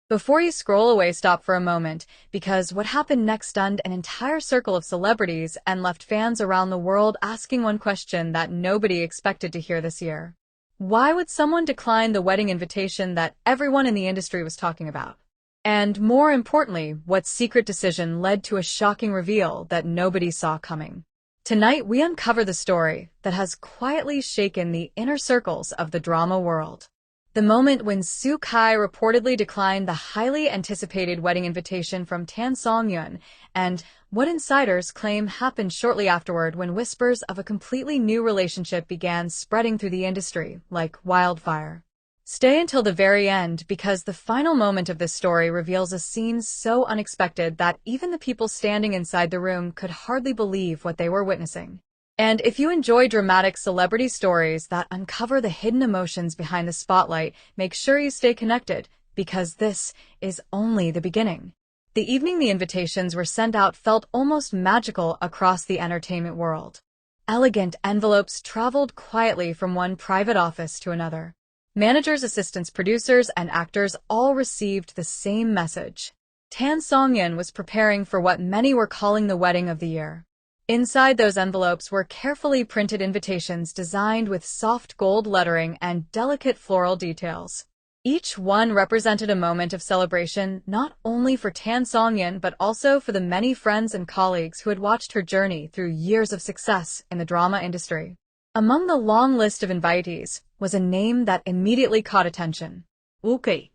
Before you scroll away, stop for a moment, because what happened next stunned an entire circle of celebrities and left fans around the world asking one question that nobody expected to hear this year. Why would someone decline the wedding invitation that everyone in the industry was talking about? And more importantly, what secret decision led to a shocking reveal that nobody saw coming? Tonight, we uncover the story that has quietly shaken the inner circles of the drama world. The moment when Soo Kai reportedly declined the highly anticipated wedding invitation from Tan Songyun, and what insiders claim happened shortly afterward when whispers of a completely new relationship began spreading through the industry like wildfire. Stay until the very end, because the final moment of this story reveals a scene so unexpected that even the people standing inside the room could hardly believe what they were witnessing. And if you enjoy dramatic celebrity stories that uncover the hidden emotions behind the spotlight, make sure you stay connected, because this is only the beginning. The evening the invitations were sent out felt almost magical across the entertainment world. Elegant envelopes traveled quietly from one private office to another. Managers, assistants, producers, and actors all received the same message. Tan Songyun was preparing for what many were calling the wedding of the year. Inside those envelopes were carefully printed invitations designed with soft gold lettering and delicate floral details. Each one represented a moment of celebration not only for Tan Songyun but also for the many friends and colleagues who had watched her journey through years of success in the drama industry. Among the long list of invitees was a name that immediately caught attention. Okay.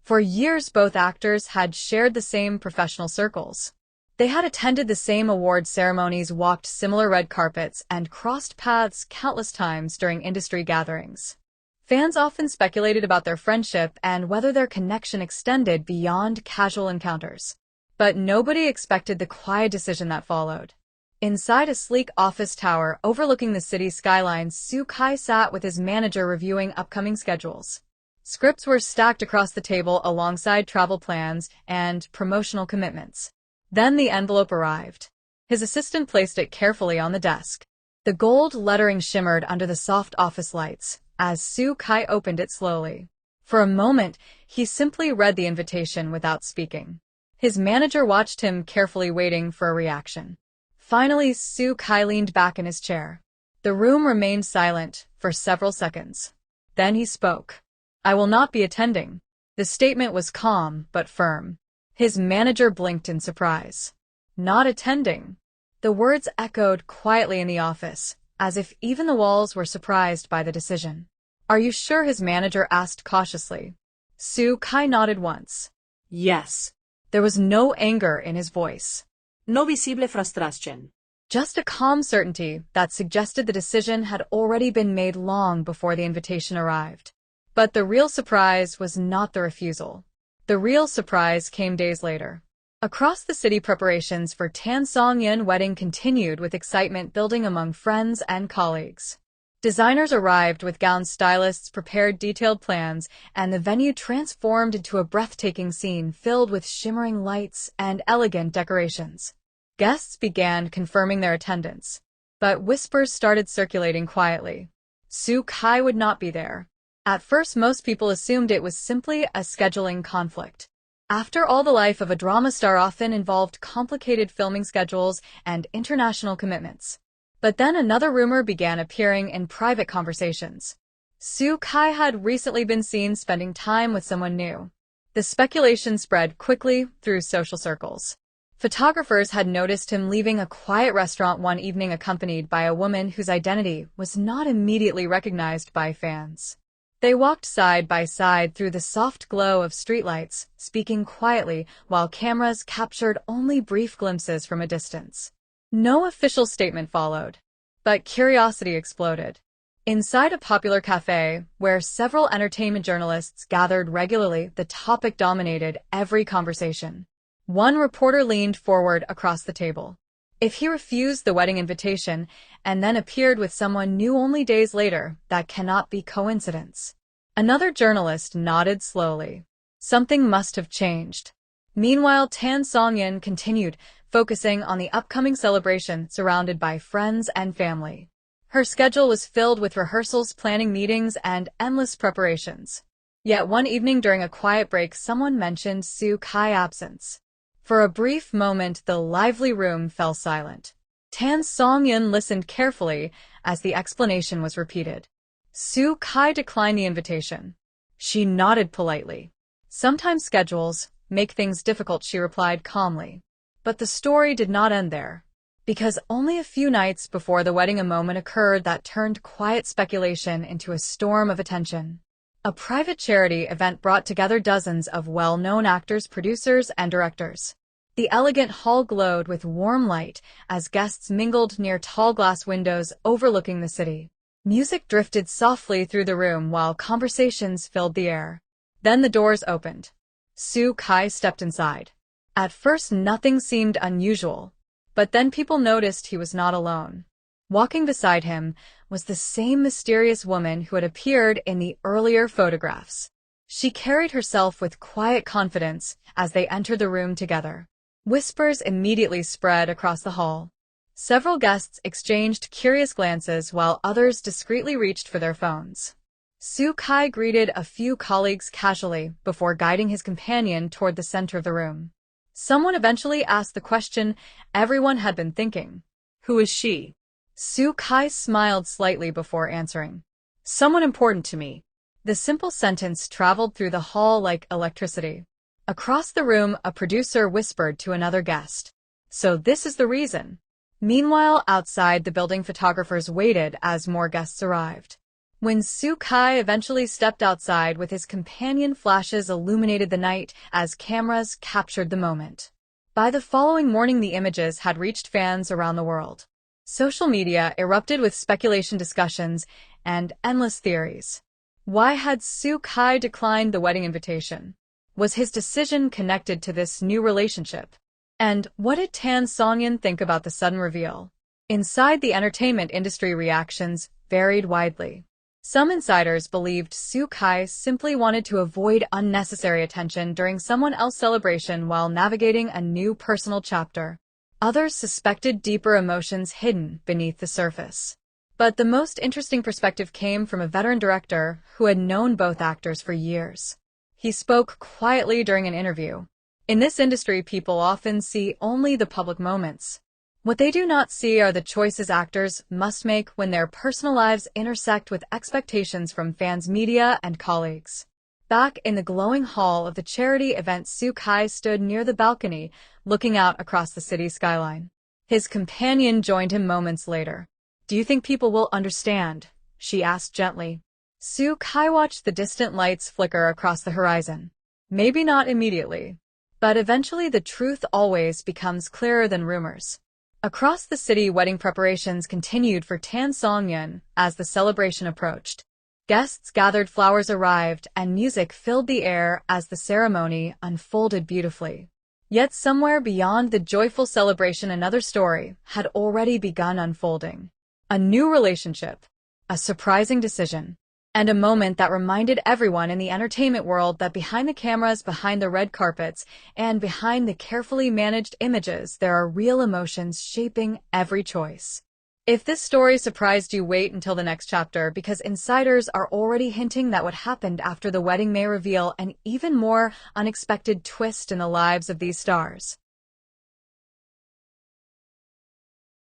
For years, both actors had shared the same professional circles. They had attended the same award ceremonies, walked similar red carpets, and crossed paths countless times during industry gatherings. Fans often speculated about their friendship and whether their connection extended beyond casual encounters. But nobody expected the quiet decision that followed. Inside a sleek office tower overlooking the city's skyline, Soo Kai sat with his manager reviewing upcoming schedules. Scripts were stacked across the table alongside travel plans and promotional commitments. Then the envelope arrived. His assistant placed it carefully on the desk. The gold lettering shimmered under the soft office lights as Soo Kai opened it slowly. For a moment, he simply read the invitation without speaking. His manager watched him carefully, waiting for a reaction. Finally, Soo Kai leaned back in his chair. The room remained silent for several seconds. Then he spoke. "I will not be attending." The statement was calm but firm. His manager blinked in surprise. Not attending? The words echoed quietly in the office, as if even the walls were surprised by the decision. "Are you sure?" his manager asked cautiously. Soo Kai nodded once. Yes. There was no anger in his voice. No visible frustration. Just a calm certainty that suggested the decision had already been made long before the invitation arrived. But the real surprise was not the refusal. The real surprise came days later. Across the city, preparations for Tan Songyun wedding continued, with excitement building among friends and colleagues. Designers arrived with gowns, stylists prepared detailed plans, and the venue transformed into a breathtaking scene filled with shimmering lights and elegant decorations. Guests began confirming their attendance, but whispers started circulating quietly. Soo Kai would not be there. At first, most people assumed it was simply a scheduling conflict. After all, the life of a drama star often involved complicated filming schedules and international commitments. But then another rumor began appearing in private conversations. Soo Kai had recently been seen spending time with someone new. The speculation spread quickly through social circles. Photographers had noticed him leaving a quiet restaurant one evening, accompanied by a woman whose identity was not immediately recognized by fans. They walked side by side through the soft glow of streetlights, speaking quietly while cameras captured only brief glimpses from a distance. No official statement followed, but curiosity exploded. Inside a popular cafe, where several entertainment journalists gathered regularly, the topic dominated every conversation. One reporter leaned forward across the table. If he refused the wedding invitation and then appeared with someone new only days later, that cannot be coincidence. Another journalist nodded slowly. Something must have changed. Meanwhile, Tan Songyun continued, focusing on the upcoming celebration, surrounded by friends and family. Her schedule was filled with rehearsals, planning meetings, and endless preparations. Yet one evening during a quiet break, someone mentioned Soo Kai's absence. For a brief moment, the lively room fell silent. Tan Songyun listened carefully as the explanation was repeated. Soo Kai declined the invitation. She nodded politely. Sometimes schedules make things difficult, she replied calmly. But the story did not end there. Because only a few nights before the wedding, a moment occurred that turned quiet speculation into a storm of attention. A private charity event brought together dozens of well-known actors, producers, and directors. The elegant hall glowed with warm light as guests mingled near tall glass windows overlooking the city. Music drifted softly through the room while conversations filled the air. Then the doors opened. Soo Kai stepped inside. At first, nothing seemed unusual, but then people noticed he was not alone. Walking beside him was the same mysterious woman who had appeared in the earlier photographs. She carried herself with quiet confidence as they entered the room together. Whispers immediately spread across the hall. Several guests exchanged curious glances while others discreetly reached for their phones. Soo Kai greeted a few colleagues casually before guiding his companion toward the center of the room. Someone eventually asked the question everyone had been thinking. Who is she? Soo Kai smiled slightly before answering. Someone important to me. The simple sentence traveled through the hall like electricity. Across the room, a producer whispered to another guest. So this is the reason. Meanwhile, outside the building, photographers waited as more guests arrived. When Soo Kai eventually stepped outside with his companion, flashes illuminated the night as cameras captured the moment. By the following morning, the images had reached fans around the world. Social media erupted with speculation, discussions, and endless theories. Why had Soo Kai declined the wedding invitation? Was his decision connected to this new relationship? And what did Tan Songyun think about the sudden reveal? Inside the entertainment industry, reactions varied widely. Some insiders believed Soo Kai simply wanted to avoid unnecessary attention during someone else's celebration while navigating a new personal chapter. Others suspected deeper emotions hidden beneath the surface. But the most interesting perspective came from a veteran director who had known both actors for years. He spoke quietly during an interview. In this industry, people often see only the public moments. What they do not see are the choices actors must make when their personal lives intersect with expectations from fans, media, and colleagues. Back in the glowing hall of the charity event, Soo Kai stood near the balcony, looking out across the city skyline. His companion joined him moments later. "Do you think people will understand?" she asked gently. Soo Kai watched the distant lights flicker across the horizon. Maybe not immediately. But eventually the truth always becomes clearer than rumors. Across the city, wedding preparations continued for Tan Songyun as the celebration approached. Guests gathered, flowers arrived, and music filled the air as the ceremony unfolded beautifully. Yet somewhere beyond the joyful celebration, another story had already begun unfolding. A new relationship, a surprising decision, and a moment that reminded everyone in the entertainment world that behind the cameras, behind the red carpets, and behind the carefully managed images, there are real emotions shaping every choice. If this story surprised you, wait until the next chapter, because insiders are already hinting that what happened after the wedding may reveal an even more unexpected twist in the lives of these stars.